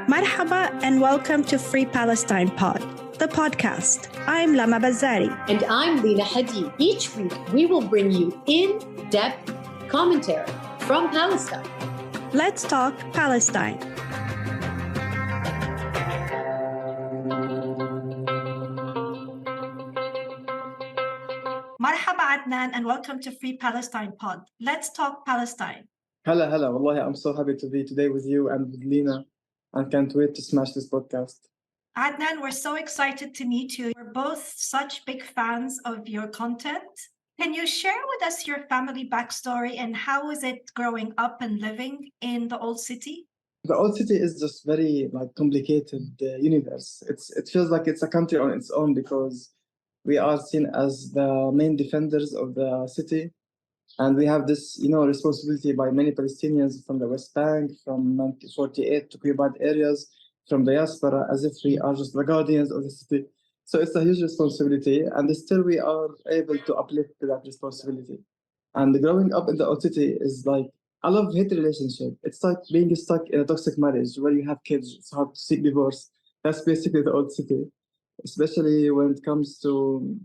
Marhaba and welcome to Free Palestine Pod, the podcast. I'm Lama Bazari. And I'm Lina Hadi. Each week, we will bring you in-depth commentary from Palestine. Let's talk Palestine. Marhaba Adnan and welcome to Free Palestine Pod. Let's talk Palestine. Hala. Wallahi, I'm so happy to be today with you and with Lina and can't wait to smash this podcast. Adnan, we're so excited to meet you. We're both such big fans of your content. Can you share with us your family backstory and how is it growing up and living in the old city? The old city is just very complicated universe. It feels like it's a country on its own because we are seen as the main defenders of the city. And we have this, responsibility by many Palestinians from the West Bank, from 1948 occupied areas, from diaspora, as if we are just the guardians of the city. So it's a huge responsibility, and still we are able to uplift that responsibility. And growing up in the old city is like a love-hate relationship. It's like being stuck in a toxic marriage where you have kids. It's hard to seek divorce. That's basically the old city, especially when it comes to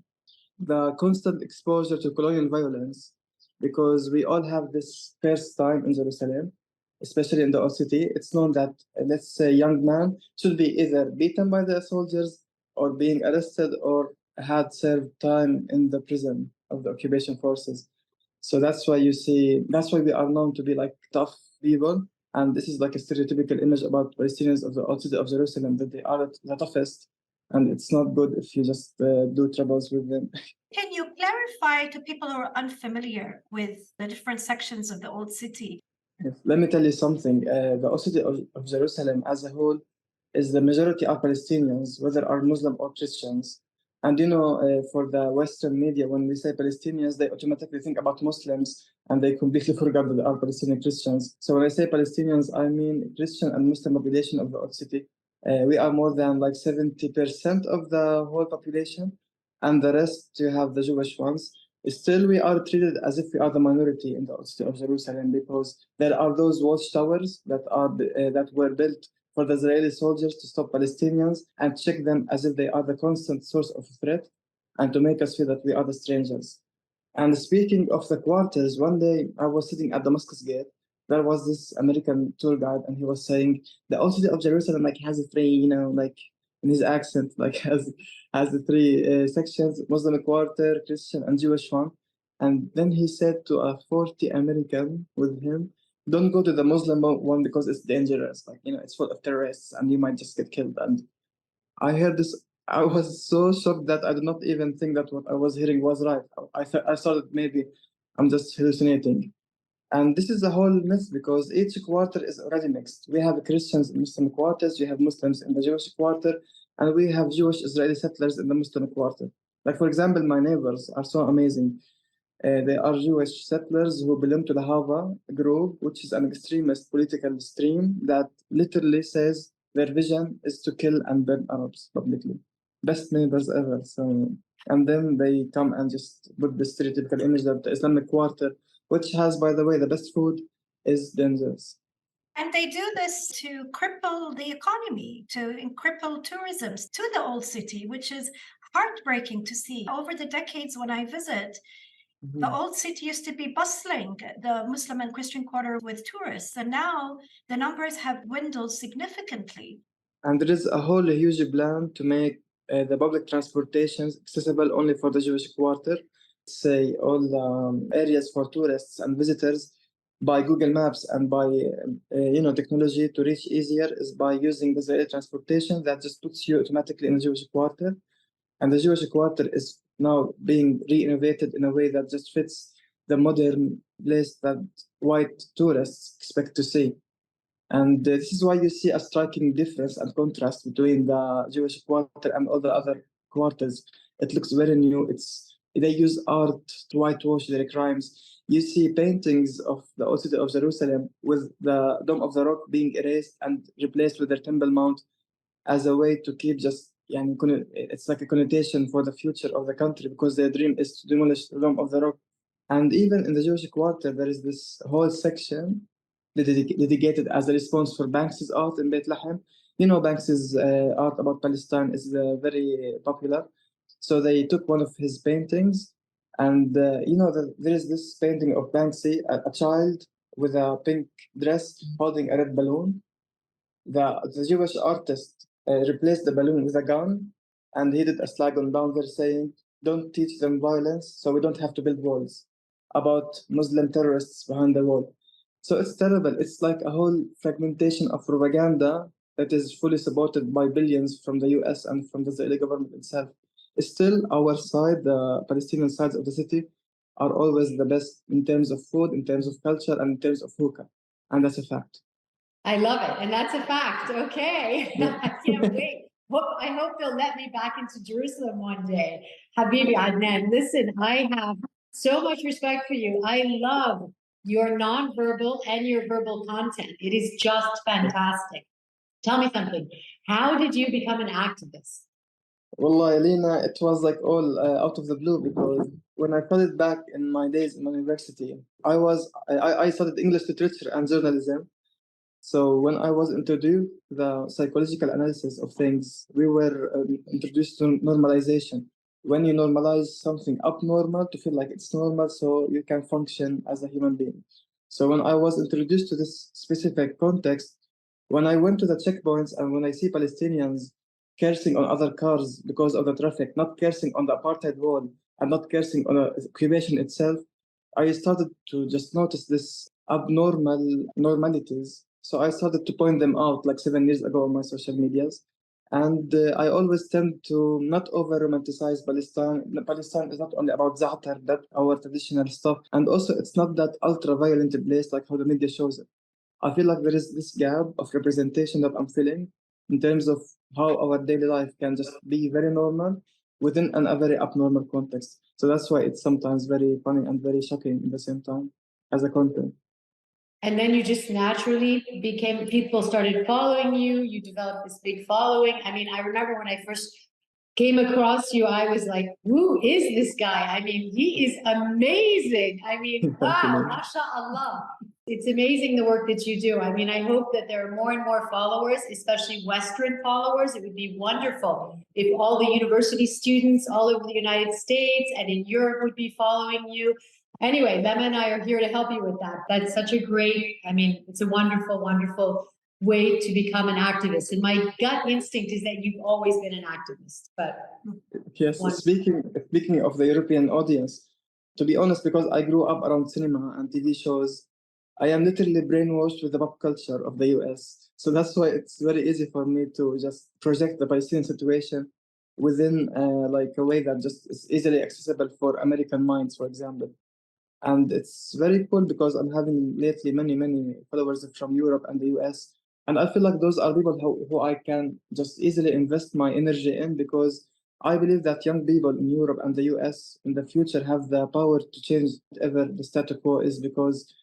the constant exposure to colonial violence. Because we all have this first time in Jerusalem, especially in the old city. It's known that, let's say, a young man should be either beaten by the soldiers or being arrested or had served time in the prison of the occupation forces. So that's why we are known to be like tough people. And this is like a stereotypical image about Palestinians of the old city of Jerusalem, that they are the toughest. And it's not good if you just do troubles with them. Can you clarify to people who are unfamiliar with the different sections of the old city? Yes. Let me tell you something. The old city of Jerusalem as a whole is the majority are Palestinians, whether are Muslim or Christians. And for the Western media, when we say Palestinians, they automatically think about Muslims and they completely forget that they are Palestinian Christians. So when I say Palestinians, I mean Christian and Muslim population of the old city. We are more than 70% of the whole population, and the rest you have the Jewish ones. Still, we are treated as if we are the minority in the city of Jerusalem because there are those watchtowers that were built for the Israeli soldiers to stop Palestinians and check them as if they are the constant source of threat and to make us feel that we are the strangers. And speaking of the quarters, one day I was sitting at Damascus Gate. There was this American tour guide, and he was saying the old city of Jerusalem has a three, in his accent, has the three sections: Muslim quarter, Christian, and Jewish one. And then he said to a 40 American with him, "Don't go to the Muslim one because it's dangerous. It's full of terrorists, and you might just get killed." And I heard this. I was so shocked that I did not even think that what I was hearing was right. I thought maybe I'm just hallucinating. And this is a whole myth because each quarter is already mixed. We have Christians in Muslim quarters, we have Muslims in the Jewish quarter, and we have Jewish Israeli settlers in the Muslim quarter. For example, my neighbors are so amazing. They are Jewish settlers who belong to the Hava group, which is an extremist political stream that literally says their vision is to kill and burn Arabs publicly. Best neighbors ever. And then they come and just put the stereotypical image that the Islamic quarter, which has, by the way, the best food, is dangerous. And they do this to cripple the economy, to cripple tourism to the old city, which is heartbreaking to see. Over the decades when I visit, the old city used to be bustling, the Muslim and Christian quarter with tourists. And now the numbers have dwindled significantly. And there is a whole huge plan to make the public transportations accessible only for the Jewish quarter. Say all the areas for tourists and visitors by Google Maps and by technology to reach easier is by using the Israeli transportation that just puts you automatically in the Jewish quarter. And the Jewish quarter is now being re-innovated in a way that just fits the modern place that white tourists expect to see. And this is why you see a striking difference and contrast between the Jewish quarter and all the other quarters. It looks very new. They use art to whitewash their crimes. You see paintings of the old city of Jerusalem with the Dome of the Rock being erased and replaced with their Temple Mount as a way to keep it's like a connotation for the future of the country because their dream is to demolish the Dome of the Rock And even in the Jewish quarter, there is this whole section dedicated as a response for Banksy's art in Bethlehem. You know, Banksy's art about Palestine is very popular. So they took one of his paintings, and there is this painting of Banksy, a child with a pink dress holding a red balloon. The Jewish artist replaced the balloon with a gun, and he did a slogan down there saying, "Don't teach them violence, so we don't have to build walls," about Muslim terrorists behind the wall. So it's terrible. It's like a whole fragmentation of propaganda that is fully supported by billions from the US and from the Israeli government itself. Still, our side, the Palestinian sides of the city, are always the best in terms of food, in terms of culture, and in terms of hookah. And that's a fact. I love it. And that's a fact. Okay. I can't wait. I hope they'll let me back into Jerusalem one day. Habibi Adnan, listen, I have so much respect for you. I love your nonverbal and your verbal content. It is just fantastic. Tell me something. How did you become an activist? Wallah, Elena, it was like all out of the blue, because when I studied back in my days in university, I studied English literature and journalism. So when I was introduced the psychological analysis of things, we were introduced to normalization. When you normalize something abnormal to feel like it's normal, so you can function as a human being. So when I was introduced to this specific context, when I went to the checkpoints and when I see Palestinians cursing on other cars because of the traffic, not cursing on the apartheid wall and not cursing on the occupation itself, I started to just notice this abnormal normalities. So I started to point them out like 7 years ago on my social medias. And I always tend to not over romanticize Palestine. Palestine is not only about Za'atar, that our traditional stuff. And also, it's not that ultra violent place like how the media shows it. I feel like there is this gap of representation that I'm feeling in terms of how our daily life can just be very normal within a very abnormal context. So that's why it's sometimes very funny and very shocking at the same time as a content. And then you just naturally people started following you. You developed this big following. I mean, I remember when I first came across you, I was like, who is this guy? I mean, he is amazing. I mean, wow, mashallah. It's amazing the work that you do. I mean, I hope that there are more and more followers, especially Western followers. It would be wonderful if all the university students all over the United States and in Europe would be following you. Anyway, Mema and I are here to help you with that. That's such a great, I mean, it's a wonderful, wonderful way to become an activist. And my gut instinct is that you've always been an activist. But yes, speaking of the European audience, to be honest, because I grew up around cinema and TV shows, I am literally brainwashed with the pop culture of the US. So that's why it's very easy for me to just project the Palestinian situation within like a way that just is easily accessible for American minds, for example. And it's very cool because I'm having lately many followers from Europe and the US. And I feel like those are people who I can just easily invest my energy in, because I believe that young people in Europe and the US in the future have the power to change whatever the status quo is, because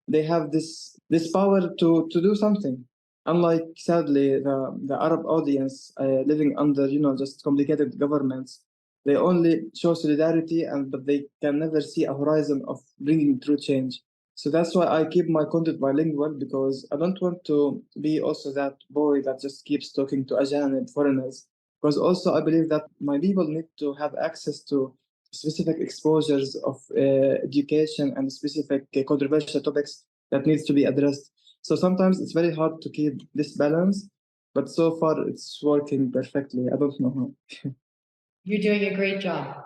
they have this power to do something. Unlike, sadly, the Arab audience living under, just complicated governments, they only show solidarity, but they can never see a horizon of bringing true change. So that's why I keep my content bilingual, because I don't want to be also that boy that just keeps talking to Ajanib, foreigners. Because also I believe that my people need to have access to specific exposures of education and specific controversial topics that needs to be addressed. So sometimes it's very hard to keep this balance, but so far it's working perfectly. I don't know how. You're doing a great job.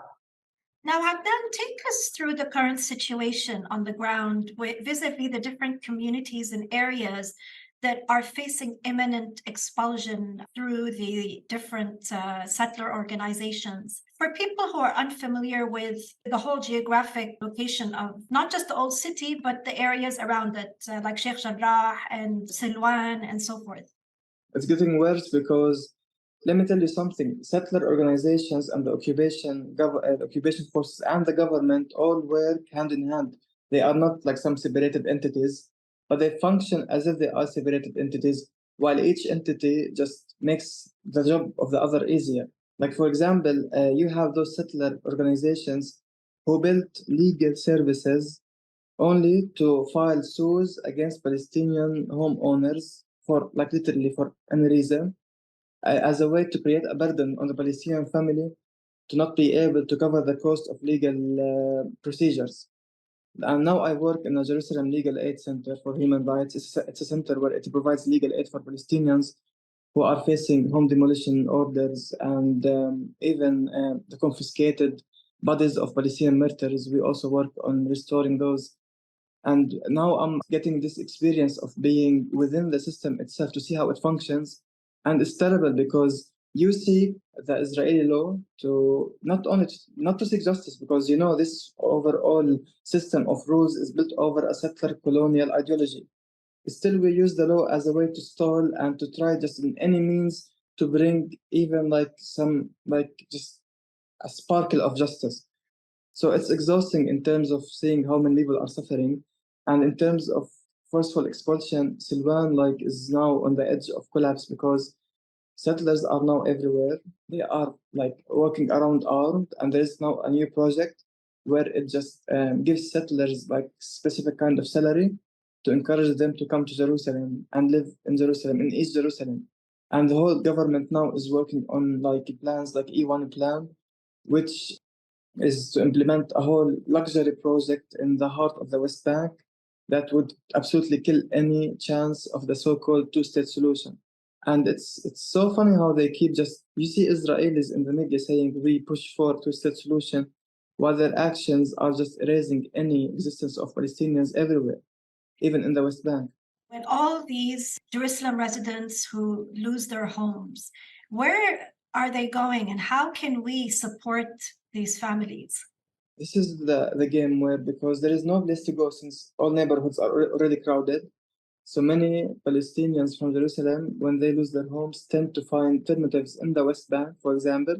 Now, Adnan, take us through the current situation on the ground vis-a-vis the different communities and areas that are facing imminent expulsion through the different settler organizations. For people who are unfamiliar with the whole geographic location of not just the old city, but the areas around it, like Sheikh Jarrah and Silwan and so forth. It's getting worse because, let me tell you something, settler organizations and the occupation forces and the government all work hand in hand. They are not like some separated entities, but they function as if they are separated entities, while each entity just makes the job of the other easier. Like, for example, you have those settler organizations who built legal services only to file suits against Palestinian homeowners for, like, literally for any reason, as a way to create a burden on the Palestinian family to not be able to cover the cost of legal procedures. And now I work in a Jerusalem Legal Aid Center for Human Rights. It's a center where it provides legal aid for Palestinians who are facing home demolition orders and even the confiscated bodies of Palestinian martyrs. We also work on restoring those. And now I'm getting this experience of being within the system itself to see how it functions. And it's terrible because you see the Israeli law to not to seek justice, because you know this overall system of rules is built over a settler colonial ideology. Still, we use the law as a way to stall and to try just in any means to bring even like some like just a sparkle of justice. So it's exhausting in terms of seeing how many people are suffering, and in terms of forceful expulsion, Silvan like is now on the edge of collapse because settlers are now everywhere. They are like walking around armed, and there is now a new project where it just gives settlers like specific kind of salary to encourage them to come to Jerusalem and live in Jerusalem, in East Jerusalem. And the whole government now is working on like plans like E1 plan, which is to implement a whole luxury project in the heart of the West Bank that would absolutely kill any chance of the so-called two-state solution. And it's so funny how they keep just, you see Israelis in the media saying we push for two-state solution, while their actions are just erasing any existence of Palestinians everywhere, even in the West Bank. When all these Jerusalem residents who lose their homes, where are they going and how can we support these families? This is the game where, because there is no place to go since all neighborhoods are already crowded, so many Palestinians from Jerusalem, when they lose their homes, tend to find alternatives in the West Bank, for example.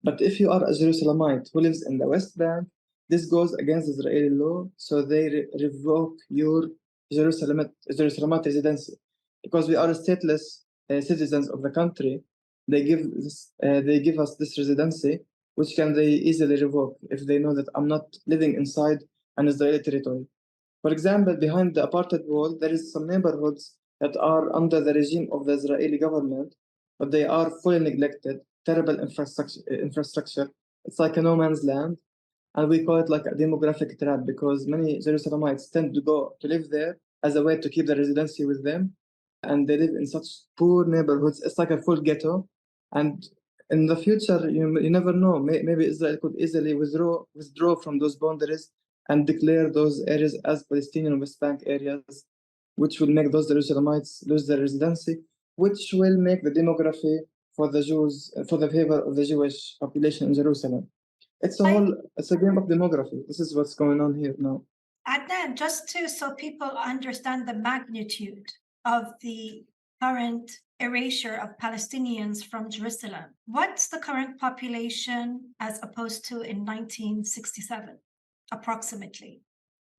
But if you are a Jerusalemite who lives in the West Bank, this goes against Israeli law, so they revoke your Jerusalemite residency. Because we are stateless citizens of the country, they give us this residency, which can they easily revoke if they know that I'm not living inside an Israeli territory. For example, behind the apartheid wall, there is some neighborhoods that are under the regime of the Israeli government, but they are fully neglected, terrible infrastructure. It's like a no man's land. And we call it like a demographic trap because many Jerusalemites tend to go to live there as a way to keep the residency with them. And they live in such poor neighborhoods. It's like a full ghetto. And in the future, you never know. Maybe Israel could easily withdraw from those boundaries and declare those areas as Palestinian West Bank areas, which will make those Jerusalemites lose their residency, which will make the demography for the Jews, for the favor of the Jewish population in Jerusalem. It's a game of demography. This is what's going on here now. Adnan, just so people understand the magnitude of the current erasure of Palestinians from Jerusalem, what's the current population as opposed to in 1967, approximately?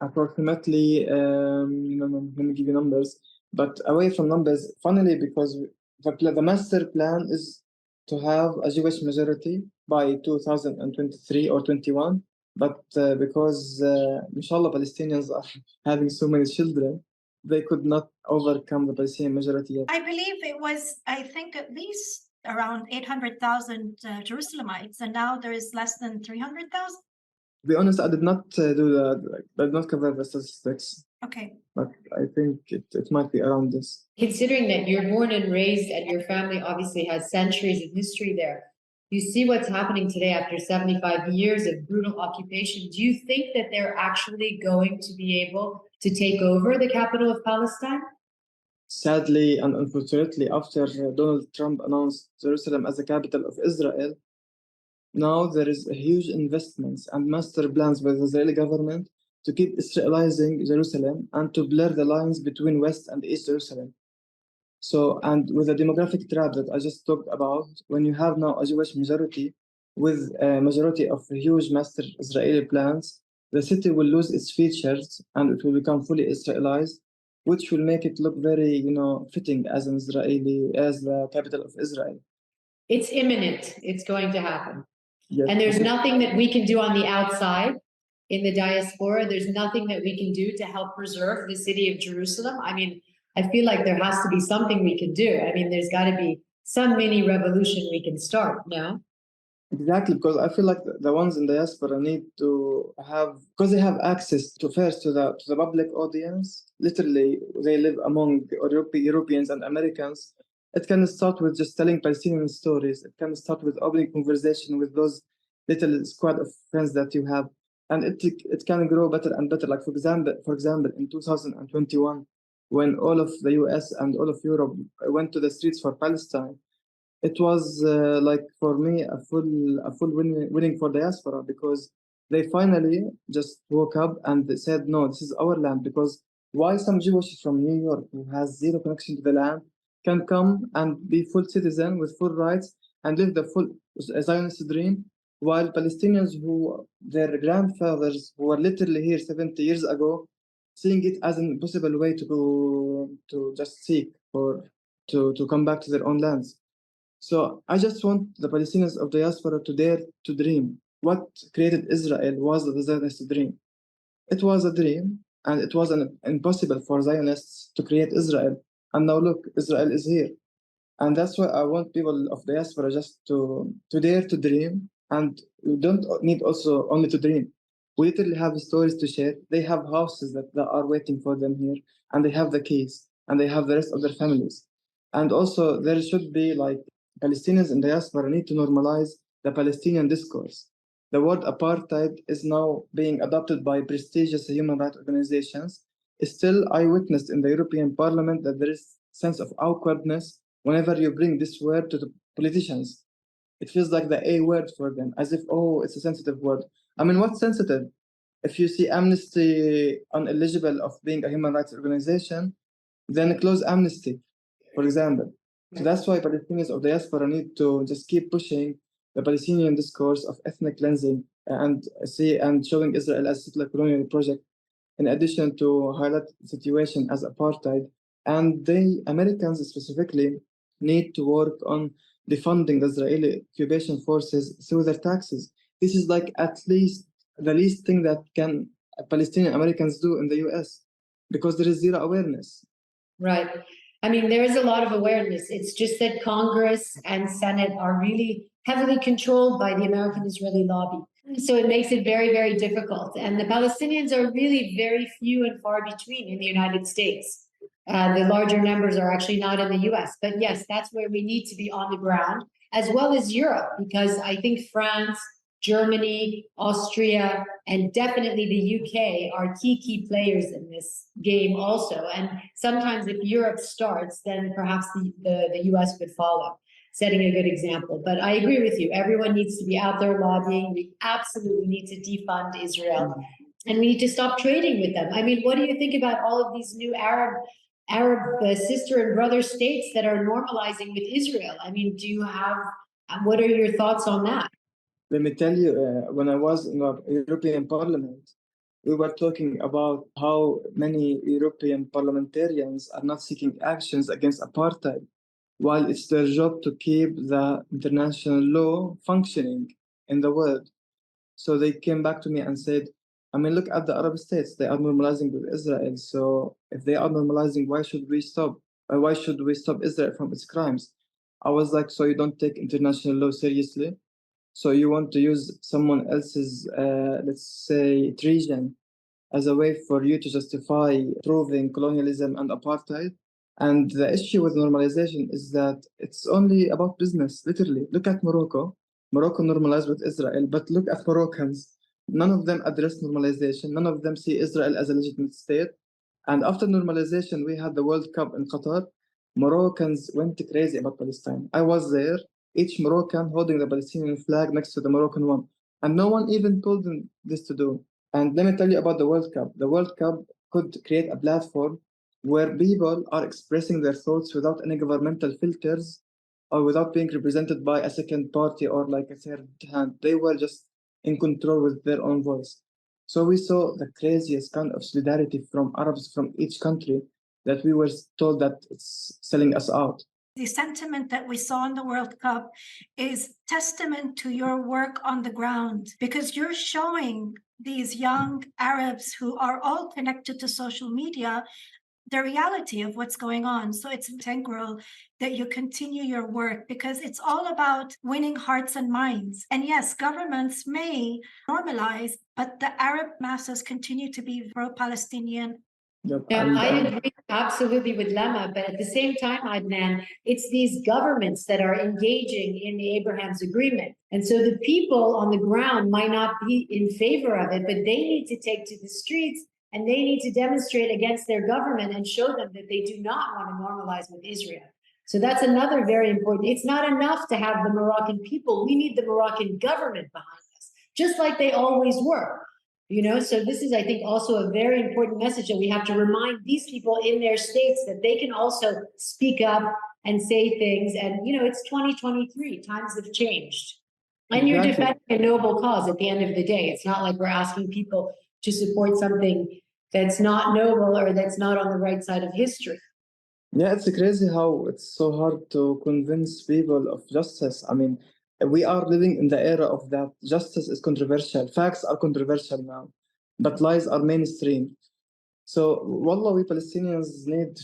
Approximately, let me give you numbers, but away from numbers, funnily, because the master plan is to have a Jewish majority by 2023 or 21, but because, inshallah, Palestinians are having so many children, they could not overcome the Palestinian majority yet. I believe it was, I think, at least around 800,000 Jerusalemites, and now there is less than 300,000? To be honest, I did not do that. I did not cover the statistics. Okay. But I think it might be around this. Considering that you're born and raised and your family obviously has centuries of history there, you see what's happening today after 75 years of brutal occupation. Do you think that they're actually going to be able to take over the capital of Palestine? Sadly and unfortunately, after Donald Trump announced Jerusalem as the capital of Israel, now there is a huge investments and master plans by the Israeli government to keep Israelizing Jerusalem and to blur the lines between West and East Jerusalem. So, and with the demographic trap that I just talked about, when you have now a Jewish majority with a majority of huge master Israeli plans, the city will lose its features and it will become fully Israelized, which will make it look very, fitting as an Israeli, as the capital of Israel. It's imminent. It's going to happen. Yes. And there's nothing that we can do on the outside in the diaspora, there's nothing that we can do to help preserve the city of Jerusalem? I mean, I feel like there has to be something we can do. I mean, there's got to be some mini revolution we can start, no? Exactly, because I feel like the ones in diaspora need to have, because they have access to first to the public audience. Literally, they live among Europeans and Americans. It can start with just telling Palestinian stories. It can start with opening conversation with those little squad of friends that you have, and it can grow better and better. Like for example, in 2021, when all of the US and all of Europe went to the streets for Palestine, it was like for me a full winning for diaspora, because they finally just woke up and they said, no, this is our land. Because why some Jewish from New York who has zero connection to the land can come and be full citizen with full rights and live the full Zionist dream, while Palestinians who their grandfathers who were literally here 70 years ago, seeing it as an impossible way to just seek or to come back to their own lands. So I just want the Palestinians of diaspora to dare to dream. What created Israel was the Zionist dream. It was a dream, and it was impossible for Zionists to create Israel. And now look, Israel is here. And that's why I want people of diaspora just to dare to dream. And we don't need also only to dream. We literally have stories to share. They have houses that are waiting for them here, and they have the keys, and they have the rest of their families. And also there should be like Palestinians in diaspora need to normalize the Palestinian discourse. The word apartheid is now being adopted by prestigious human rights organizations. Still, I witnessed in the European Parliament that there is sense of awkwardness whenever you bring this word to the politicians. It feels like the A word for them, as if, oh, it's a sensitive word. I mean, what's sensitive? If you see Amnesty ineligible of being a human rights organization, then close Amnesty, for example. So that's why Palestinians of diaspora need to just keep pushing the Palestinian discourse of ethnic cleansing and showing Israel as a colonial project, in addition to highlight the situation as apartheid. And they, Americans specifically, need to work on defunding the Israeli occupation forces through their taxes. This is like at least the least thing that can Palestinian Americans do in the US, because there is zero awareness. Right. I mean, there is a lot of awareness. It's just that Congress and Senate are really heavily controlled by the American-Israeli lobby. So it makes it very, very difficult. And the Palestinians are really very few and far between in the United States. The larger numbers are actually not in the US. But yes, that's where we need to be on the ground, as well as Europe, because I think France, Germany, Austria, and definitely the UK are key players in this game also. And sometimes if Europe starts, then perhaps the US would follow, setting a good example. But I agree with you. Everyone needs to be out there lobbying. We absolutely need to defund Israel. And we need to stop trading with them. I mean, what do you think about all of these new Arab sister and brother states that are normalizing with Israel? I mean, what are your thoughts on that? Let me tell you, when I was in the European Parliament, we were talking about how many European parliamentarians are not seeking actions against apartheid, while it's their job to keep the international law functioning in the world. So they came back to me and said, I mean, look at the Arab states, they are normalizing with Israel. So if they are normalizing, why should we stop? Why should we stop Israel from its crimes? I was like, so you don't take international law seriously? So you want to use someone else's, let's say, treason as a way for you to justify proving colonialism and apartheid? And the issue with normalization is that it's only about business, literally. Look at Morocco. Morocco normalized with Israel, but look at Moroccans. None of them address normalization. None of them see Israel as a legitimate state. And after normalization, we had the World Cup in Qatar. Moroccans went crazy about Palestine. I was there, each Moroccan holding the Palestinian flag next to the Moroccan one. And no one even told them this to do. And let me tell you about the World Cup. The World Cup could create a platform where people are expressing their thoughts without any governmental filters or without being represented by a second party or like a third hand. They were just in control with their own voice. So we saw the craziest kind of solidarity from Arabs from each country that we were told that it's selling us out. The sentiment that we saw in the World Cup is testament to your work on the ground, because you're showing these young Arabs who are all connected to social media the reality of what's going on. So it's integral that you continue your work because it's all about winning hearts and minds. And yes, governments may normalize, but the Arab masses continue to be pro-Palestinian. Yep. Yeah, And I agree absolutely with Lema, but at the same time, Adnan, it's these governments that are engaging in the Abraham's agreement. And so the people on the ground might not be in favor of it, but they need to take to the streets and they need to demonstrate against their government and show them that they do not want to normalize with Israel. So that's another very important. It's not enough to have the Moroccan people. We need the Moroccan government behind us, just like they always were. You know, so this is, I think, also a very important message that we have to remind these people in their states that they can also speak up and say things. And, you know, it's 2023, times have changed. And you're defending a noble cause at the end of the day. It's not like we're asking people to support something that's not noble or that's not on the right side of history. yeah, it's crazy how it's so hard to convince people of justice. I mean, we are living in the era of that justice is controversial. Facts are controversial now, but lies are mainstream. So, wallah, we Palestinians need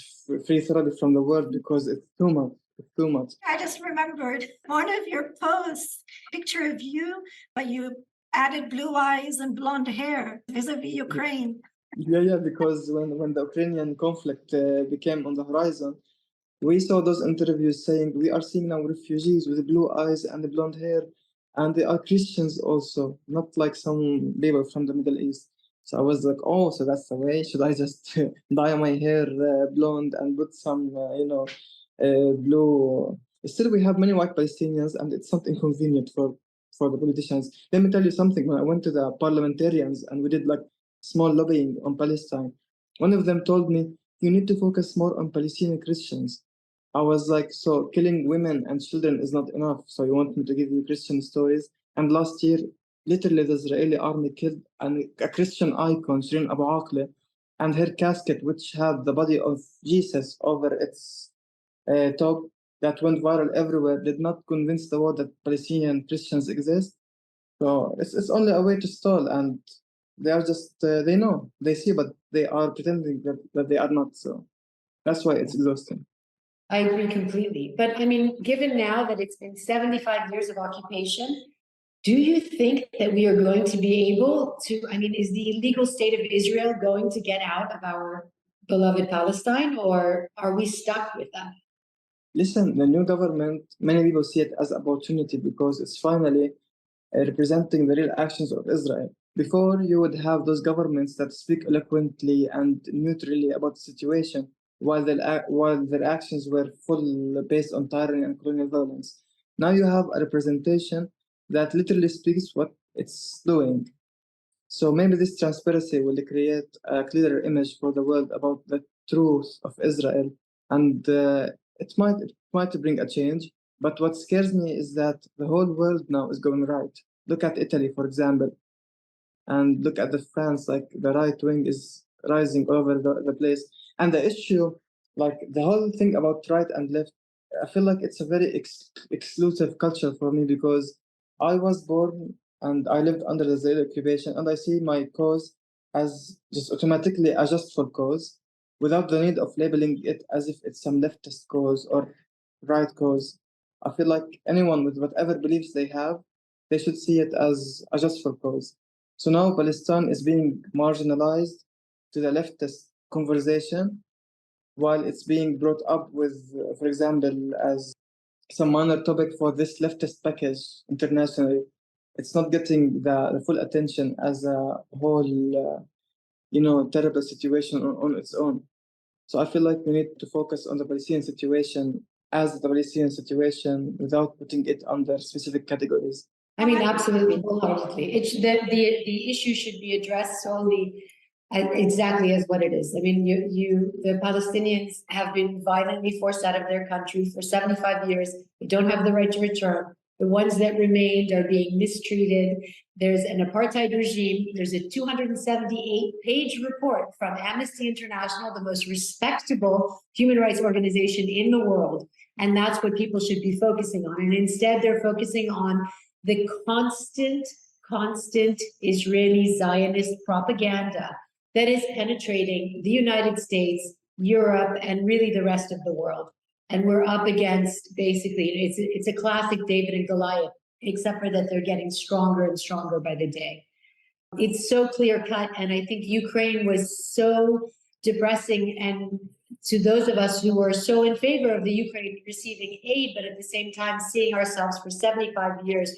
free therapy from the world because it's too much. It's too much. I just remembered one of your posts, picture of you, but you added blue eyes and blonde hair vis-a-vis Ukraine. Yeah, because when the Ukrainian conflict became on the horizon, we saw those interviews saying we are seeing now refugees with blue eyes and blonde hair, and they are Christians also, not like some people from the Middle East. So I was like, oh, so that's the way. Should I just dye my hair blonde and put some, blue? Still, we have many white Palestinians, and it's not inconvenient for the politicians. Let me tell you something. When I went to the parliamentarians and we did like small lobbying on Palestine, one of them told me, you need to focus more on Palestinian Christians. I was like, so killing women and children is not enough. So you want me to give you Christian stories? And last year, literally, the Israeli army killed a Christian icon, Shirin Abu Akleh, and her casket, which had the body of Jesus over its top, that went viral everywhere, did not convince the world that Palestinian Christians exist. So it's only a way to stall, and they are just, they know, they see, but they are pretending that they are not. So that's why it's exhausting. I agree completely. But I mean, given now that it's been 75 years of occupation, do you think that we are going to be able to, I mean, is the illegal state of Israel going to get out of our beloved Palestine, or are we stuck with that? Listen, the new government, many people see it as opportunity because it's finally representing the real actions of Israel. Before, you would have those governments that speak eloquently and neutrally about the situation, while their actions were full based on tyranny and colonial violence. Now you have a representation that literally speaks what it's doing. So maybe this transparency will create a clearer image for the world about the truth of Israel, and it might bring a change. But what scares me is that the whole world now is going right. Look at Italy, for example, and look at the France. Like the right wing is rising over the place, and the issue, like the whole thing about right and left, I feel like it's a very exclusive culture for me because I was born and I lived under the Israeli occupation, and I see my cause as just automatically a justful cause without the need of labeling it as if it's some leftist cause or right cause. I feel like anyone with whatever beliefs they have, they should see it as a justful cause. So now Palestine is being marginalized to the leftist conversation while it's being brought up with, for example, as some minor topic for this leftist package internationally. It's not getting the full attention as a whole, terrible situation on its own. So I feel like we need to focus on the Palestinian situation as the Palestinian situation without putting it under specific categories. I mean, absolutely, wholeheartedly. The issue should be addressed solely exactly as what it is. I mean, the Palestinians have been violently forced out of their country for 75 years. They don't have the right to return. The ones that remained are being mistreated. There's an apartheid regime. There's a 278-page report from Amnesty International, the most respectable human rights organization in the world. And that's what people should be focusing on. And instead, they're focusing on the constant constant Israeli Zionist propaganda that is penetrating the United States, Europe, and really the rest of the world. And we're up against basically, it's a classic David and Goliath, except for that they're getting stronger and stronger by the day. It's so clear cut. And I think Ukraine was so depressing. And to those of us who were so in favor of the Ukraine receiving aid, but at the same time seeing ourselves for 75 years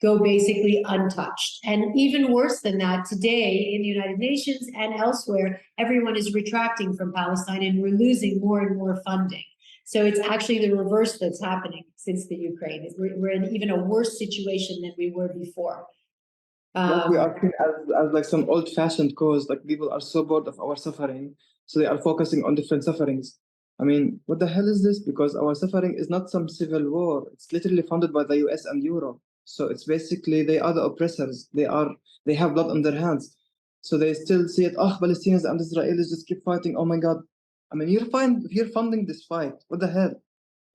go basically untouched. And even worse than that, today in the United Nations and elsewhere, everyone is retracting from Palestine and we're losing more and more funding. So it's actually the reverse that's happening since the Ukraine. We're in even a worse situation than we were before. We are seen as like some old-fashioned cause, like people are so bored of our suffering, so they are focusing on different sufferings. I mean, what the hell is this? Because our suffering is not some civil war. It's literally funded by the US and Europe. So it's basically they are the oppressors. They have blood on their hands. So they still see it, oh, Palestinians and Israelis just keep fighting. Oh my God. I mean, you're funding this fight. What the hell?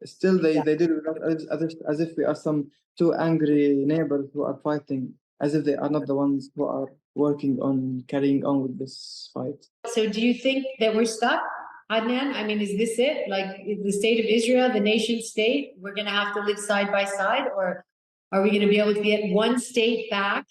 Still, they do it as if we are some two angry neighbors who are fighting, as if they are not the ones who are working on carrying on with this fight. So do you think that we're stuck, Adnan? I mean, is this it? Like the state of Israel, the nation state, we're going to have to live side by side? Or are we going to be able to get one state back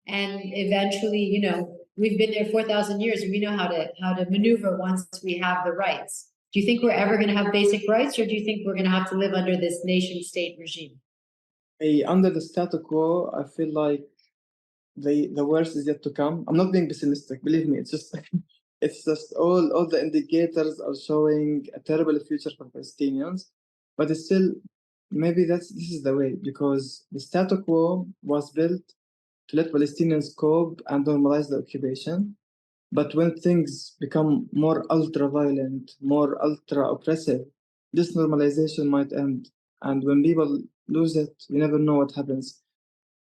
and eventually, you know, we've been there 4,000 years and we know how to maneuver once we have the rights. Do you think we're ever going to have basic rights, or do you think we're going to have to live under this nation state regime? Under the status quo, I feel like the worst is yet to come. I'm not being pessimistic, believe me. It's just all the indicators are showing a terrible future for Palestinians. But it's still, maybe this is the way, because the status quo was built to let Palestinians cope and normalize the occupation. But when things become more ultra-violent, more ultra-oppressive, this normalization might end. And when people lose it, you never know what happens.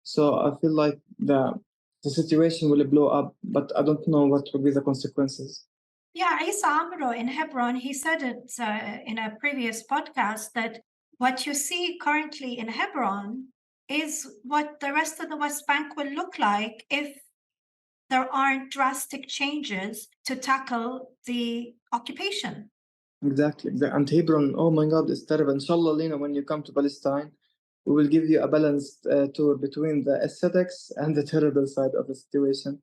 So I feel like the situation will blow up, but I don't know what will be the consequences. Yeah, Isa Amro in Hebron, he said it in a previous podcast that what you see currently in Hebron is what the rest of the West Bank will look like if there aren't drastic changes to tackle the occupation. Exactly. And Hebron, oh my God, it's terrible. Inshallah, Lena, when you come to Palestine, we will give you a balanced tour between the aesthetics and the terrible side of the situation.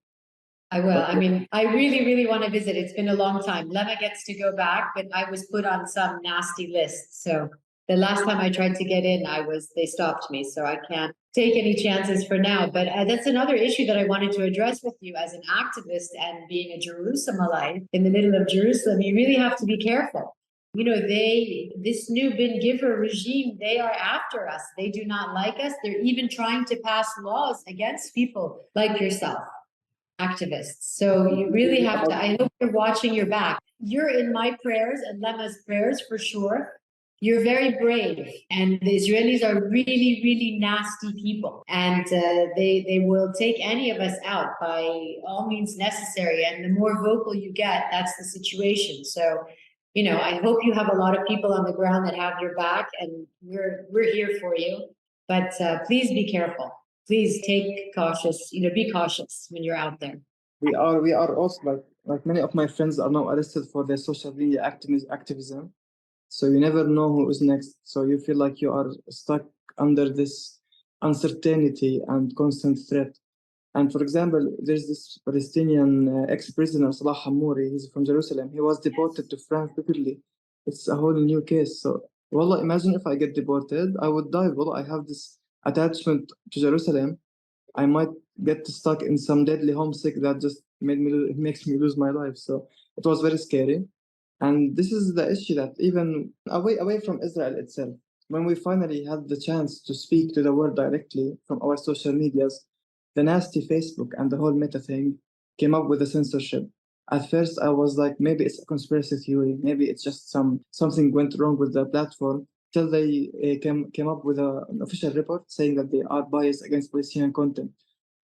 I will. I mean, I really, really want to visit. It's been a long time. Lema gets to go back, but I was put on some nasty list. So the last time I tried to get in, they stopped me. So I can't take any chances for now. But that's another issue that I wanted to address with you as an activist and being a Jerusalemite in the middle of Jerusalem. You really have to be careful. You know, this new bin giver regime, they are after us. They do not like us. They're even trying to pass laws against people like yourself, activists. So you really have to, I hope you're watching your back. You're in my prayers and Lema's prayers for sure. You're very brave, and the Israelis are really, really nasty people, and they will take any of us out by all means necessary. And the more vocal you get, that's the situation. So, you know, I hope you have a lot of people on the ground that have your back, and we're here for you. But please be careful. Please be cautious when you're out there. We are also like many of my friends are now arrested for their social media activism. So you never know who is next. So you feel like you are stuck under this uncertainty and constant threat. And for example, there's this Palestinian ex-prisoner, Salah Hamouri. He's from Jerusalem. He was deported to France repeatedly. It's a whole new case. So, wallah, imagine if I get deported, I would die. Wallah, I have this attachment to Jerusalem. I might get stuck in some deadly homesick that just makes me lose my life. So it was very scary. And this is the issue that even away from Israel itself, when we finally had the chance to speak to the world directly from our social medias, the nasty Facebook and the whole Meta thing came up with a censorship. At first, I was like, maybe it's a conspiracy theory, maybe it's just something went wrong with the platform. Till they came up with an official report saying that they are biased against Palestinian content.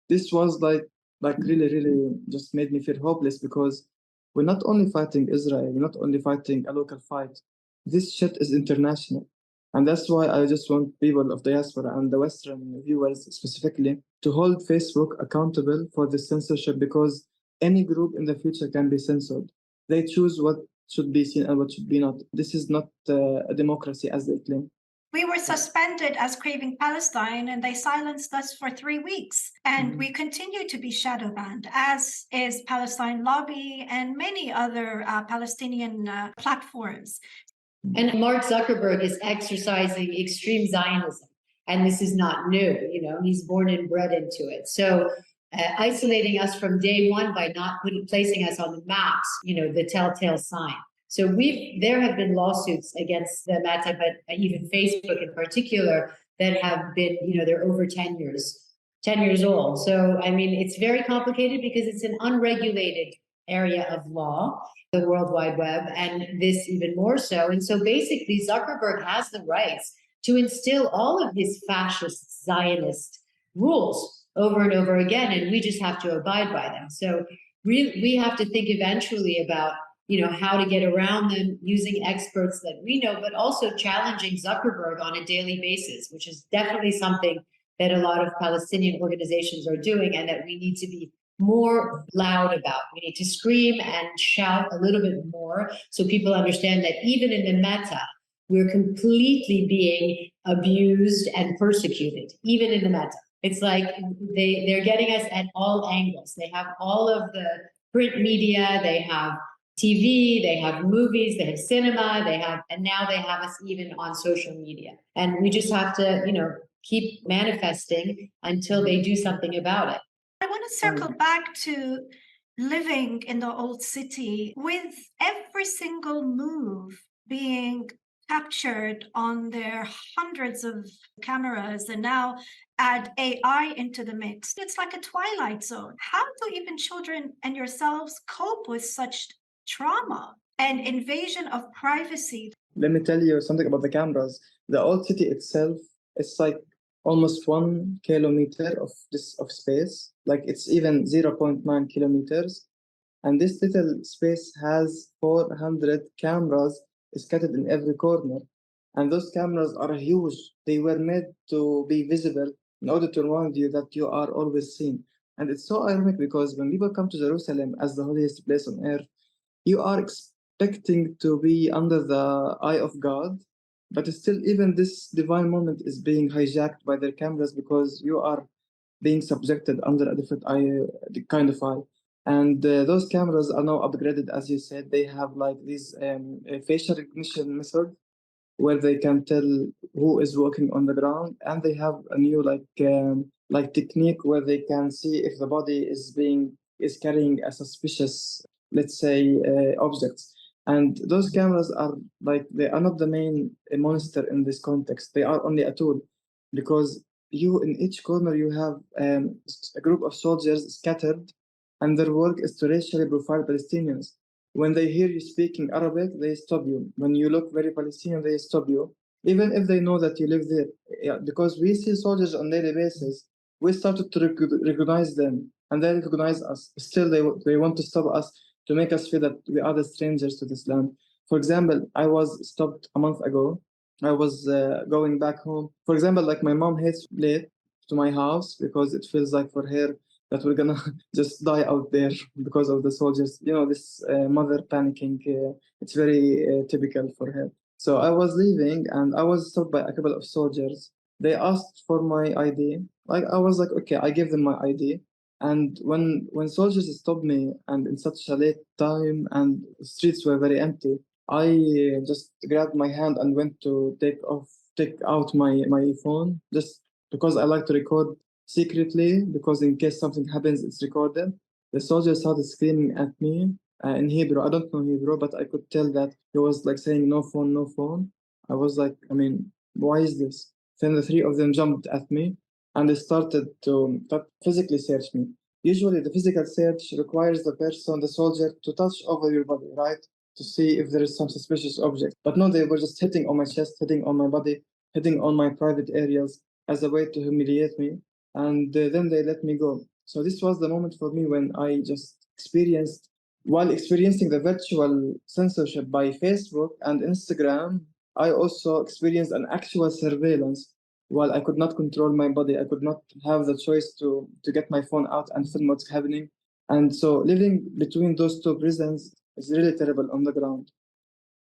This was like really, really just made me feel hopeless, because we're not only fighting Israel, we're not only fighting a local fight. This shit is international. And that's why I just want people of diaspora and the Western viewers specifically to hold Facebook accountable for the censorship, because any group in the future can be censored. They choose what should be seen and what should be not. This is not a democracy as they claim. We were suspended as Craving Palestine, and they silenced us for 3 weeks. And we continue to be shadow banned, as is Palestine Lobby and many other Palestinian platforms. And Mark Zuckerberg is exercising extreme Zionism, and this is not new. He's born and bred into it. So isolating us from day one by not placing us on the maps, the telltale sign. So there have been lawsuits against the Meta, but even Facebook in particular, that have been, they're over 10 years old. So, I mean, it's very complicated because it's an unregulated area of law, the World Wide Web, and this even more so. And so basically, Zuckerberg has the rights to instill all of his fascist Zionist rules over and over again, and we just have to abide by them. So we have to think eventually about how to get around them using experts that we know, but also challenging Zuckerberg on a daily basis, which is definitely something that a lot of Palestinian organizations are doing and that we need to be more loud about. We need to scream and shout a little bit more so people understand that even in the Meta, we're completely being abused and persecuted, even in the Meta. It's like they're getting us at all angles. They have all of the print media, they have TV, they have movies, they have cinema, and now they have us even on social media. And we just have to, keep manifesting until they do something about it. I want to circle back to living in the old city, with every single move being captured on their hundreds of cameras, and now add AI into the mix. It's like a twilight zone. How do even children and yourselves cope with such trauma and invasion of privacy? Let me tell you something about the cameras. The old city itself, it's like almost 1 kilometer of space. Like it's even 0.9 kilometers. And this little space has 400 cameras scattered in every corner. And those cameras are huge. They were made to be visible in order to remind you that you are always seen. And it's so ironic because when people come to Jerusalem as the holiest place on earth, you are expecting to be under the eye of God, but still even this divine moment is being hijacked by their cameras because you are being subjected under a different kind of eye. And those cameras are now upgraded, as you said. They have like this facial recognition method where they can tell who is walking on the ground, and they have a new like technique where they can see if the body is carrying a suspicious, let's say, objects. And those cameras are they are not the main monster in this context. They are only a tool, because in each corner you have a group of soldiers scattered, and their work is to racially profile Palestinians. When they hear you speaking Arabic, they stop you. When you look very Palestinian, they stop you, even if they know that you live there. Yeah, because we see soldiers on a daily basis. We started to recognize them, and they recognize us. Still, they want to stop us, to make us feel that we are the strangers to this land. For example, I was stopped a month ago. I was going back home. For example, like my mom hates late to my house because it feels like for her that we're gonna just die out there because of the soldiers. This mother panicking. It's very typical for her. So I was leaving and I was stopped by a couple of soldiers. They asked for my ID. I was like, okay, I gave them my ID. And when soldiers stopped me, and in such a late time and the streets were very empty, I just grabbed my hand and went to take out my phone, just because I like to record secretly, because in case something happens, it's recorded. The soldier started screaming at me in Hebrew. I don't know Hebrew, but I could tell that he was like saying, "No phone, no phone." I was like, why is this? Then the three of them jumped at me, and they started to physically search me. Usually the physical search requires the soldier, to touch over your body, right? To see if there is some suspicious object. But no, they were just hitting on my chest, hitting on my body, hitting on my private areas as a way to humiliate me. And then they let me go. So this was the moment for me when I just while experiencing the virtual censorship by Facebook and Instagram, I also experienced an actual surveillance. While I could not control my body, I could not have the choice to get my phone out and film what's happening. And so living between those two prisons is really terrible on the ground.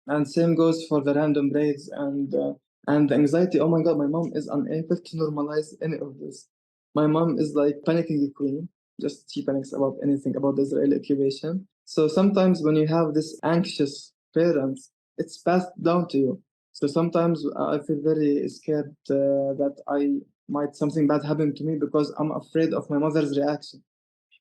And same goes for the random raids and the anxiety. Oh my God, my mom is unable to normalize any of this. My mom is like panicking queen. Just she panics about anything about the Israeli occupation. So sometimes when you have this anxious parents, it's passed down to you. So sometimes I feel very scared that I might something bad happen to me because I'm afraid of my mother's reaction.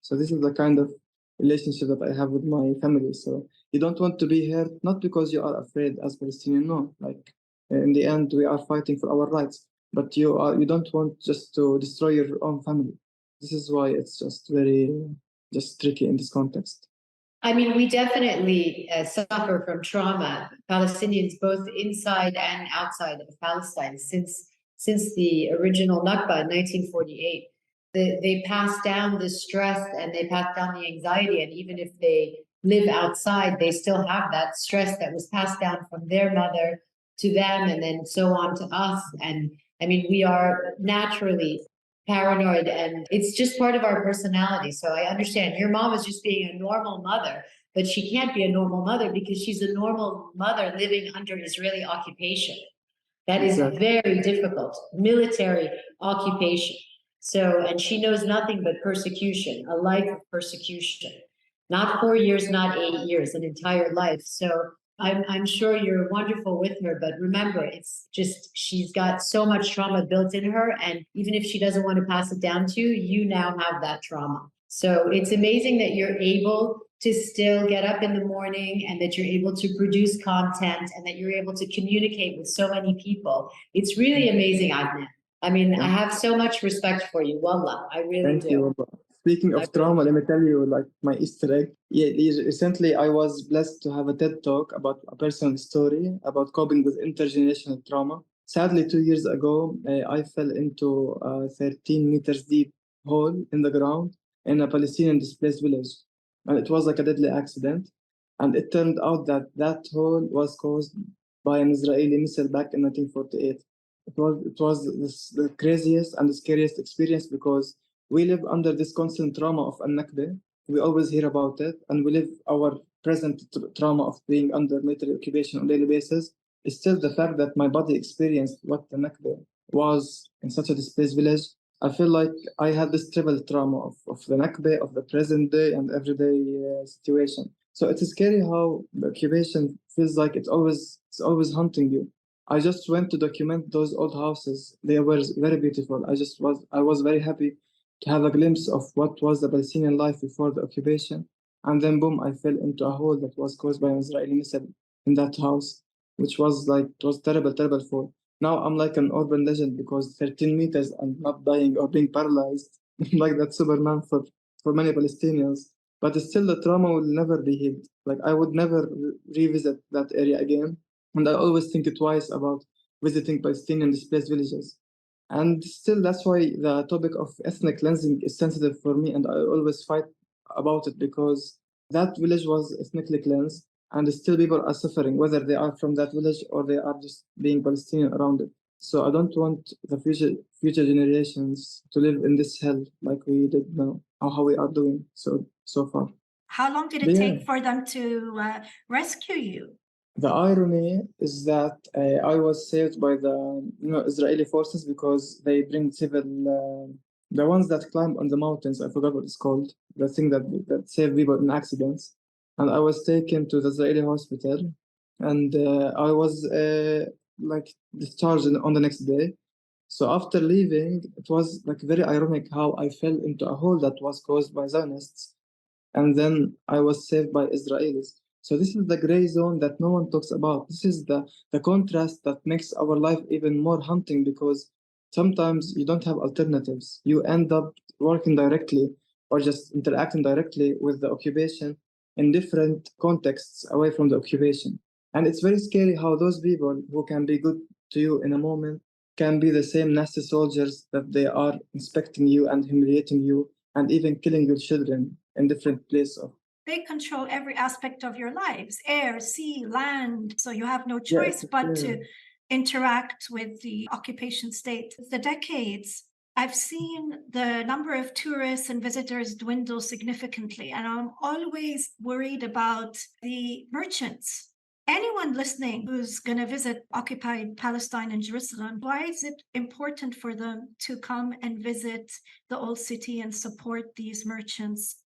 So this is the kind of relationship that I have with my family. So you don't want to be hurt, not because you are afraid as Palestinian, no. Like in the end, we are fighting for our rights, but you don't want just to destroy your own family. This is why it's just very just tricky in this context. I mean, we definitely suffer from trauma, Palestinians, both inside and outside of Palestine, since the original Nakba in 1948. They pass down the stress and they pass down the anxiety, and even if they live outside, they still have that stress that was passed down from their mother to them, and then so on to us. And I mean, we are naturally paranoid, and it's just part of our personality. So I understand your mom is just being a normal mother, but she can't be a normal mother because she's a normal mother living under Israeli occupation. That is very difficult, military occupation. So, and she knows nothing but persecution, a life of persecution, not 4 years, not 8 years, an entire life. So I'm sure you're wonderful with her, but remember, it's just she's got so much trauma built in her, and even if she doesn't want to pass it down to you, you now have that trauma. So it's amazing that you're able to still get up in the morning and that you're able to produce content and that you're able to communicate with so many people. It's really amazing, Adnan. I mean, I have so much respect for you. Wallah, I really Thank do. you. Speaking of trauma, let me tell you like my Easter egg. Yeah, recently I was blessed to have a TED talk about a personal story about coping with intergenerational trauma. Sadly, 2 years ago, I fell into a 13 meters deep hole in the ground in a Palestinian displaced village. And it was like a deadly accident. And it turned out that that hole was caused by an Israeli missile back in 1948. It was the craziest and the scariest experience because we live under this constant trauma of al-Nakba. We always hear about it, and we live our present trauma of being under military occupation on a daily basis. It's still the fact that my body experienced what the Nakba was in such a displaced village. I feel like I had this triple trauma of the Nakba, of the present day and everyday situation. So it's scary how the occupation feels like it's always hunting you. I just went to document those old houses. They were very beautiful. I was very happy to have a glimpse of what was the Palestinian life before the occupation. And then boom, I fell into a hole that was caused by an Israeli missile in that house, which was like it was terrible, terrible fall. Now I'm like an urban legend because 13 meters and not dying or being paralyzed, like that Superman for many Palestinians. But still, the trauma will never be healed. Like I would never revisit that area again, and I always think twice about visiting Palestinian displaced villages. And still, that's why the topic of ethnic cleansing is sensitive for me, and I always fight about it because that village was ethnically cleansed, and still people are suffering, whether they are from that village or they are just being Palestinian around it. So I don't want the future generations to live in this hell like we did now, or how we are doing so far. How long did it take for them to rescue you? The irony is that I was saved by the Israeli forces because they bring the ones that climb on the mountains. I forgot what it's called. The thing that save people in accidents. And I was taken to the Israeli hospital, and I was like discharged on the next day. So after leaving, it was like very ironic how I fell into a hole that was caused by Zionists, and then I was saved by Israelis. So this is the gray zone that no one talks about. This is the contrast that makes our life even more haunting because sometimes you don't have alternatives. You end up working directly or just interacting directly with the occupation in different contexts away from the occupation. And it's very scary how those people who can be good to you in a moment can be the same nasty soldiers that they are inspecting you and humiliating you and even killing your children in different places they control every aspect of your lives, air, sea, land. So you have no Yeah, choice but to interact with the occupation state. The decades, I've seen the number of tourists and visitors dwindle significantly, and I'm always worried about the merchants. Anyone listening who's going to visit occupied Palestine and Jerusalem, why is it important for them to come and visit the old city and support these merchants?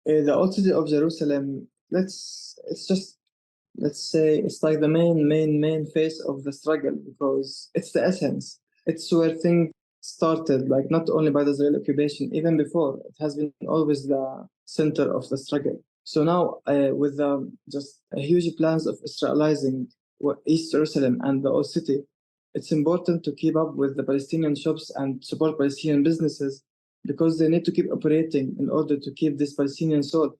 The old city of Jerusalem, let's say it's like the main face of the struggle, because it's the essence. It's where things started, like not only by the Israeli occupation, even before. It has been always the center of the struggle. So now, with just huge plans of Israelizing East Jerusalem and the old city, it's important to keep up with the Palestinian shops and support Palestinian businesses, because they need to keep operating in order to keep this Palestinian soul.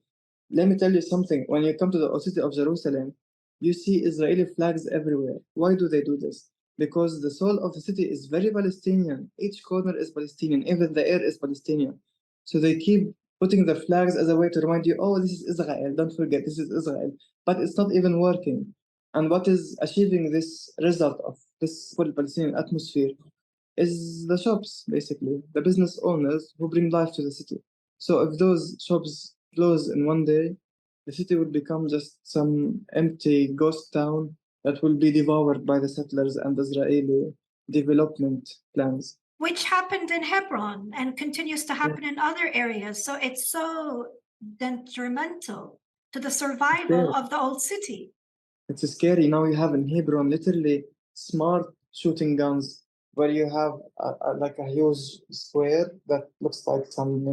Let me tell you something. When you come to the old city of Jerusalem, you see Israeli flags everywhere. Why do they do this? Because the soul of the city is very Palestinian. Each corner is Palestinian, even the air is Palestinian. So they keep putting the flags as a way to remind you, oh, this is Israel. Don't forget, this is Israel. But it's not even working. And what is achieving this result of this full Palestinian atmosphere is the shops, basically, the business owners who bring life to the city. So if those shops close in one day, the city will become just some empty ghost town that will be devoured by the settlers and Israeli development plans. Which happened in Hebron and continues to happen in other areas. So it's so detrimental to the survival of the old city. It's scary. Now you have in Hebron literally smart shooting guns, where you have like a huge square that looks like some,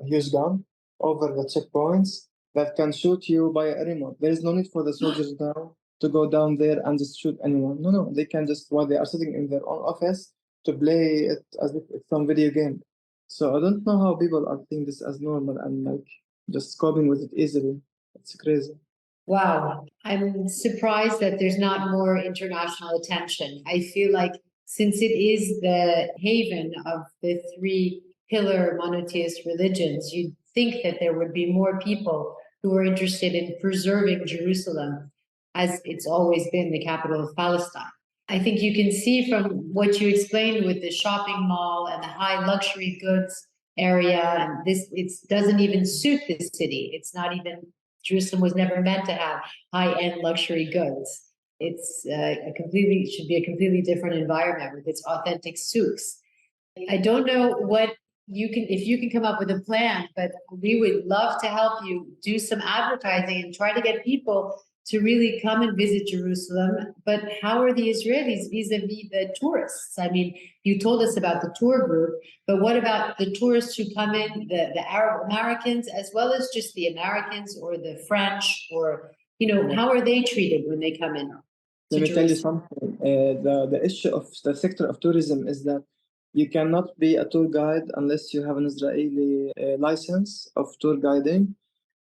huge gun over the checkpoints that can shoot you by a remote. There is no need for the soldiers now to go down there and just shoot anyone. No, they can just, while they are sitting in their own office, to play it as if it's some video game. So I don't know how people are seeing this as normal and like just coping with it easily. It's crazy. Wow. I'm surprised that there's not more international attention. I feel like since it is the haven of the three pillar monotheist religions, you'd think that there would be more people who are interested in preserving Jerusalem, as it's always been the capital of Palestine. I think you can see from what you explained with the shopping mall and the high luxury goods area, and it doesn't even suit this city. It's not even, Jerusalem was never meant to have high-end luxury goods. It's should be a completely different environment with its authentic souks. I don't know what if you can come up with a plan, but we would love to help you do some advertising and try to get people to really come and visit Jerusalem. But how are the Israelis vis-a-vis the tourists? I mean, you told us about the tour group, but what about the tourists who come in, the Arab Americans, as well as just the Americans or the French, or, how are they treated when they come in? Let me tell you something. The issue of the sector of tourism is that you cannot be a tour guide unless you have an Israeli license of tour guiding.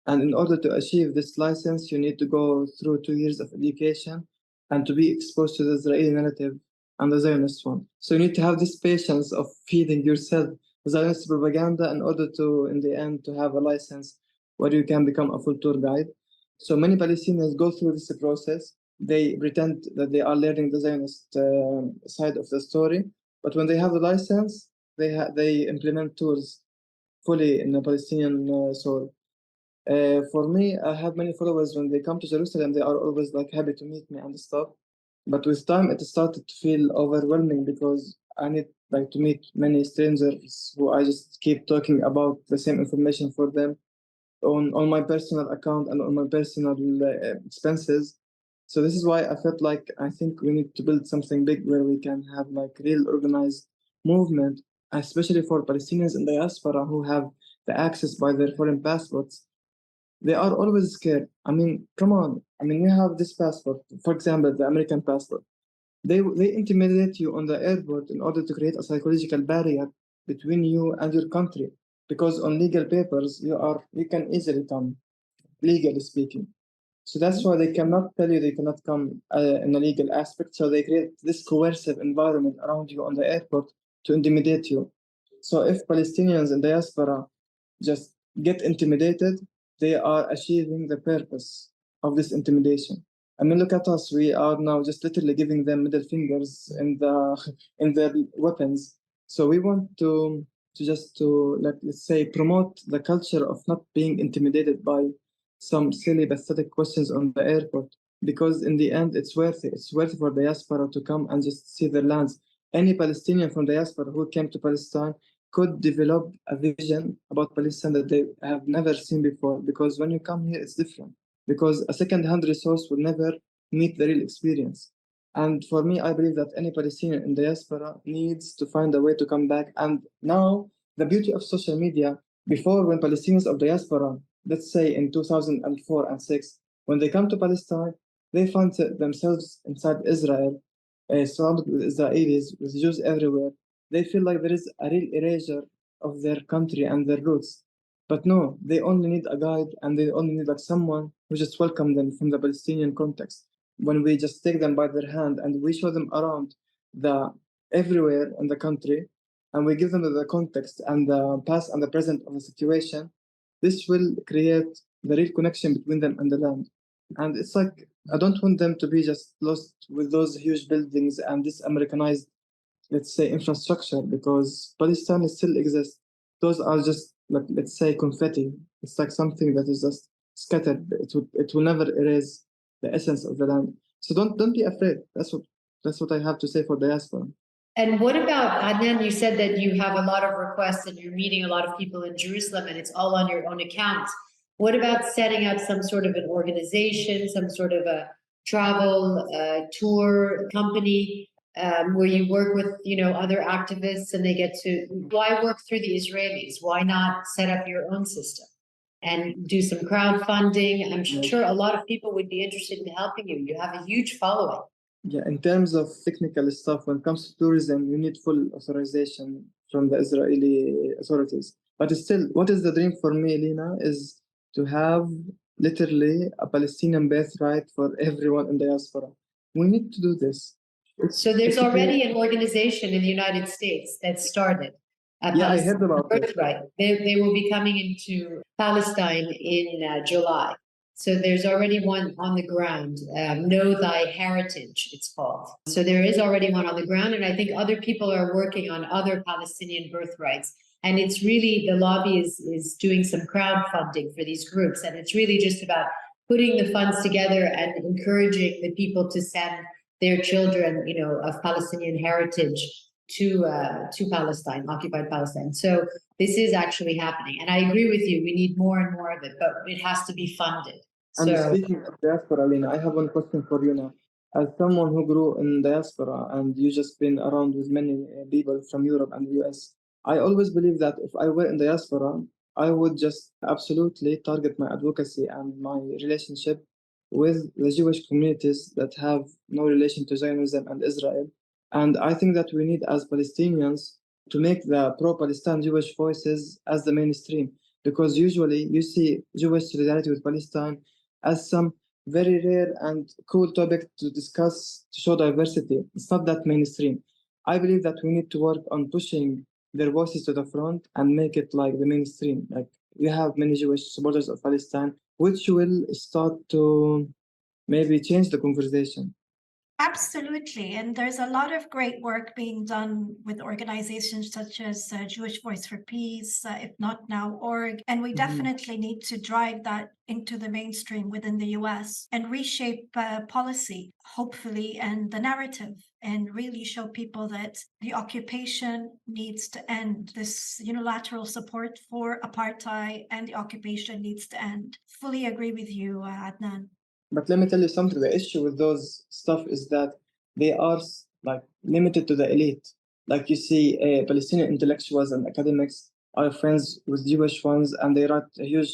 And in order to achieve this license, you need to go through 2 years of education and to be exposed to the Israeli narrative and the Zionist one. So you need to have this patience of feeding yourself Zionist propaganda in order to, in the end, to have a license where you can become a full tour guide. So many Palestinians go through this process. They pretend that they are learning the Zionist side of the story, but when they have the license, they implement tours fully in the Palestinian soil. For me, I have many followers. When they come to Jerusalem, they are always like happy to meet me and stuff. But with time, it started to feel overwhelming, because I need like to meet many strangers who I just keep talking about the same information for them on my personal account and on my personal expenses. So this is why I felt like I think we need to build something big where we can have like real organized movement, especially for Palestinians in diaspora who have the access by their foreign passports. They are always scared. I mean, come on. I mean, you have this passport, for example, the American passport. They intimidate you on the airport in order to create a psychological barrier between you and your country. Because on legal papers, you can easily come, legally speaking. So that's why they cannot tell you they cannot come in a legal aspect. So they create this coercive environment around you on the airport to intimidate you. So if Palestinians in diaspora just get intimidated, they are achieving the purpose of this intimidation. I mean, look at us. We are now just literally giving them middle fingers in their weapons. So we want to let's say promote the culture of not being intimidated by some silly pathetic questions on the airport, because in the end it's worth it. It's worth it for diaspora to come and just see their lands. Any Palestinian from diaspora who came to Palestine could develop a vision about Palestine that they have never seen before, because when you come here it's different, because a second-hand resource will never meet the real experience. And for me, I believe that any Palestinian in diaspora needs to find a way to come back. And now, the beauty of social media, before, when Palestinians of diaspora, let's say in 2004 and 6, when they come to Palestine, they find themselves inside Israel, surrounded with Israelis, with Jews everywhere. They feel like there is a real erasure of their country and their roots. But no, they only need a guide, and they only need like someone who just welcome them from the Palestinian context. When we just take them by their hand and we show them around the everywhere in the country, and we give them the context and the past and the present of the situation, this will create the real connection between them and the land. And it's like, I don't want them to be just lost with those huge buildings and this Americanized, let's say, infrastructure, because Palestine still exists. Those are just like, let's say, confetti. It's like something that is just scattered. It will never erase the essence of the land. So don't be afraid. That's what I have to say for diaspora. And what about, Adnan, you said that you have a lot of requests and you're meeting a lot of people in Jerusalem and it's all on your own account. What about setting up some sort of an organization, some sort of a travel tour company where you work with, other activists and they get to, why work through the Israelis? Why not set up your own system and do some crowdfunding? I'm sure a lot of people would be interested in helping you. You have a huge following. Yeah, in terms of technical stuff, when it comes to tourism, you need full authorization from the Israeli authorities. But still, what is the dream for me, Lina, is to have literally a Palestinian birthright for everyone in diaspora. We need to do this. So there's already an organization in the United States that started. Yeah, I heard about it. Birthright. They will be coming into Palestine in July. So there's already one on the ground. Know Thy Heritage, it's called. So there is already one on the ground, and I think other people are working on other Palestinian birthrights. And it's really, the lobby is doing some crowdfunding for these groups, and it's really just about putting the funds together and encouraging the people to send their children, of Palestinian heritage to Palestine, occupied Palestine. So this is actually happening. And I agree with you, we need more and more of it, but it has to be funded. And speaking of diaspora, Lina, I have one question for you now. As someone who grew in diaspora and you just been around with many people from Europe and the US, I always believe that if I were in diaspora, I would just absolutely target my advocacy and my relationship with the Jewish communities that have no relation to Zionism and Israel. And I think that we need, as Palestinians, to make the pro-Palestine Jewish voices as the mainstream, because usually you see Jewish solidarity with Palestine as some very rare and cool topic to discuss to show diversity. It's not that mainstream. I believe that we need to work on pushing their voices to the front and make it like the mainstream. Like, we have many Jewish supporters of Palestine, which will start to maybe change the conversation. Absolutely. And there's a lot of great work being done with organizations such as Jewish Voice for Peace, If Not Now org. And we definitely need to drive that into the mainstream within the US and reshape policy, hopefully, and the narrative, and really show people that the occupation needs to end. This unilateral support for apartheid and the occupation needs to end. Fully agree with you, Adnan. But let me tell you something. The issue with those stuff is that they are like limited to the elite. Like, you see, Palestinian intellectuals and academics are friends with Jewish ones, and they write huge,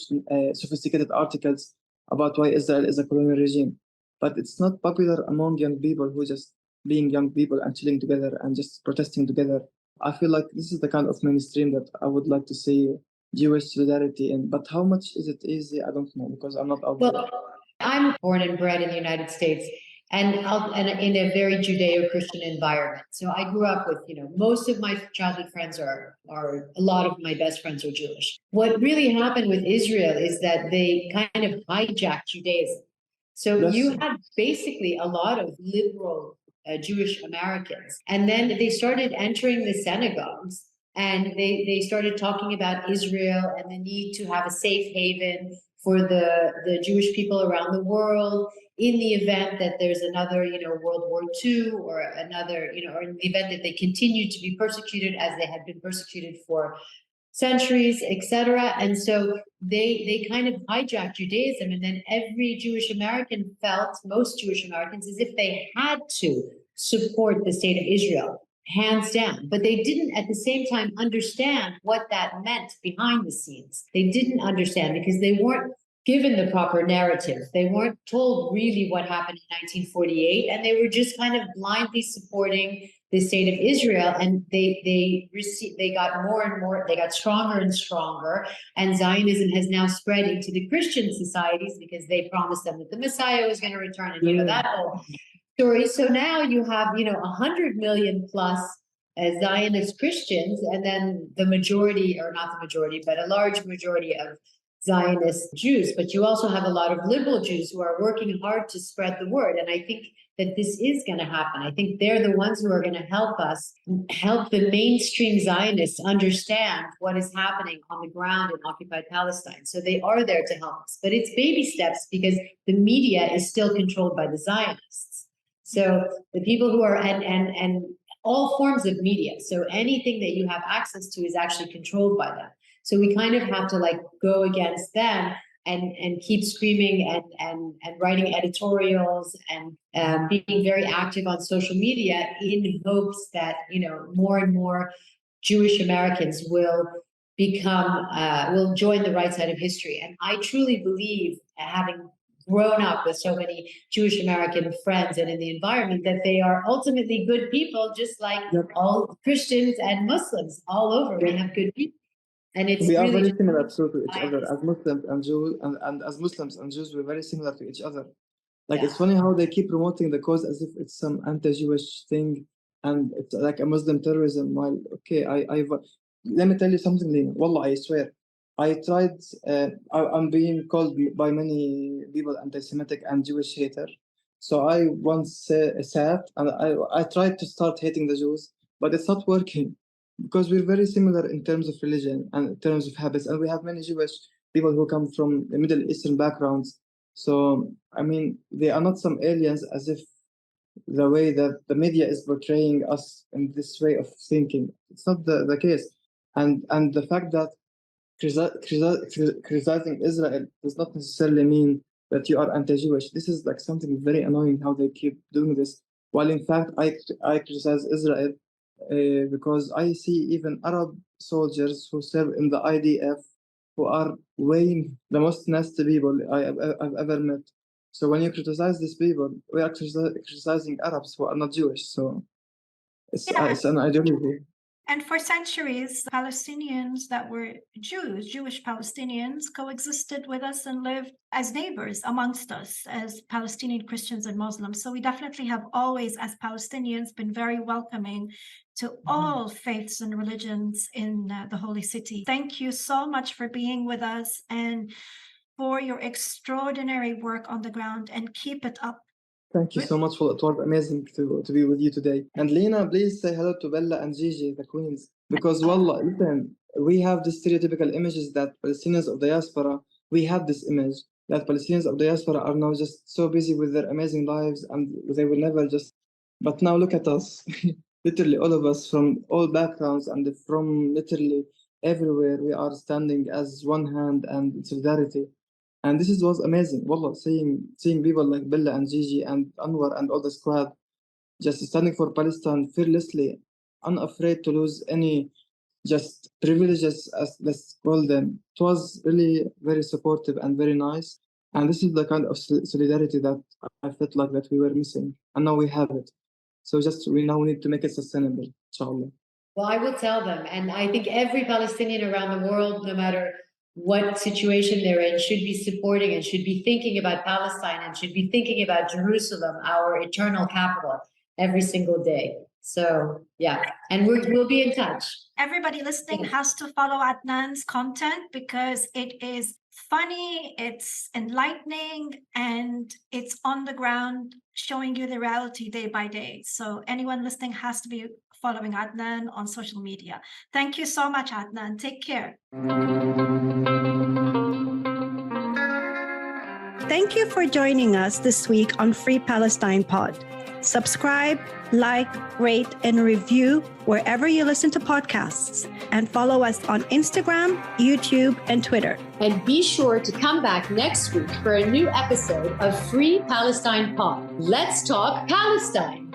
sophisticated articles about why Israel is a colonial regime. But it's not popular among young people who just being young people and chilling together and just protesting together. I feel like this is the kind of mainstream that I would like to see Jewish solidarity in. But how much is it easy? I don't know, because I'm not out there. I'm born and bred in the United States, and in a very Judeo-Christian environment. So I grew up with, most of my childhood friends are a lot of my best friends are Jewish. What really happened with Israel is that they kind of hijacked Judaism. So Yes. you had basically a lot of liberal Jewish Americans, and then they started entering the synagogues, and they started talking about Israel and the need to have a safe haven for the Jewish people around the world in the event that there's another, World War II, or another, or in the event that they continue to be persecuted as they had been persecuted for centuries, etc. And so they kind of hijacked Judaism, and then every Jewish American felt, most Jewish Americans, as if they had to support the state of Israel, hands down. But they didn't at the same time understand what that meant behind the scenes. They didn't understand because they weren't given the proper narrative. They weren't told really what happened in 1948, and they were just kind of blindly supporting the state of Israel. And they got more and more, they got stronger and stronger. And Zionism has now spread into the Christian societies because they promised them that the Messiah was going to return, and that whole story. So now you have 100 million plus Zionist Christians, and then the majority, or not the majority, but a large majority of Zionist Jews. But you also have a lot of liberal Jews who are working hard to spread the word. And I think that this is going to happen. I think they're the ones who are going to help us, help the mainstream Zionists understand what is happening on the ground in occupied Palestine. So they are there to help us. But it's baby steps because the media is still controlled by the Zionists. So the people who are, and all forms of media, so anything that you have access to is actually controlled by them. So we kind of have to go against them and keep screaming and writing editorials and being very active on social media in hopes that, more and more Jewish Americans will will join the right side of history. And I truly believe, having grown up with so many Jewish American friends and in the environment, that they are ultimately good people, just like all Christians and Muslims all over. We have good people. And we are really very similar to each other as Muslims and Jews, and as Muslims and Jews, we're very similar to each other. It's funny how they keep promoting the cause as if it's some anti-Jewish thing, and it's like a Muslim terrorism. While let me tell you something, Lena. Wallah, I swear, I tried. I'm being called by many people anti-Semitic and Jewish hater. So I once sat and I tried to start hating the Jews, but it's not working. Because we're very similar in terms of religion and in terms of habits, and we have many Jewish people who come from the Middle Eastern backgrounds. So, they are not some aliens, as if the way that the media is portraying us in this way of thinking. It's not the case. And the fact that criticizing Israel does not necessarily mean that you are anti-Jewish. This is something very annoying how they keep doing this. While in fact, I criticize Israel because I see even Arab soldiers who serve in the IDF who are way the most nasty people I've ever met. So when you criticize these people, we are criticizing Arabs who are not Jewish. So it's an ideology. And for centuries, Palestinians that were Jewish Palestinians, coexisted with us and lived as neighbors amongst us as Palestinian Christians and Muslims. So we definitely have always, as Palestinians, been very welcoming to all faiths and religions in the Holy City. Thank you so much for being with us and for your extraordinary work on the ground, and keep it up. Thank you so much. It was amazing to be with you today. And Lena, please say hello to Bella and Gigi, the queens. Because wallah, listen, we have the stereotypical images that Palestinians of diaspora, we have this image that Palestinians of diaspora are now just so busy with their amazing lives and they will never just... But now look at us. Literally all of us from all backgrounds and from literally everywhere, we are standing as one hand and solidarity. And this was amazing. Wallah, seeing people like Bella and Gigi and Anwar and all the squad just standing for Palestine fearlessly, unafraid to lose any just privileges, as let's call them. It was really very supportive and very nice. And this is the kind of solidarity that I felt like that we were missing. And now we have it. So we now need to make it sustainable, inshallah. Well, I will tell them. And I think every Palestinian around the world, no matter what situation they're in, should be supporting and should be thinking about Palestine and should be thinking about Jerusalem, our eternal capital, every single day. So yeah, and we'll be in touch. Everybody listening has to follow Adnan's content because it is funny, it's enlightening, and it's on the ground showing you the reality day by day. So anyone listening has to be following Adnan on social media. Thank you so much, Adnan. Take care. Thank you for joining us this week on Free Palestine Pod. Subscribe, like, rate, and review wherever you listen to podcasts, and follow us on Instagram, YouTube, and Twitter. And be sure to come back next week for a new episode of Free Palestine Pod. Let's talk Palestine.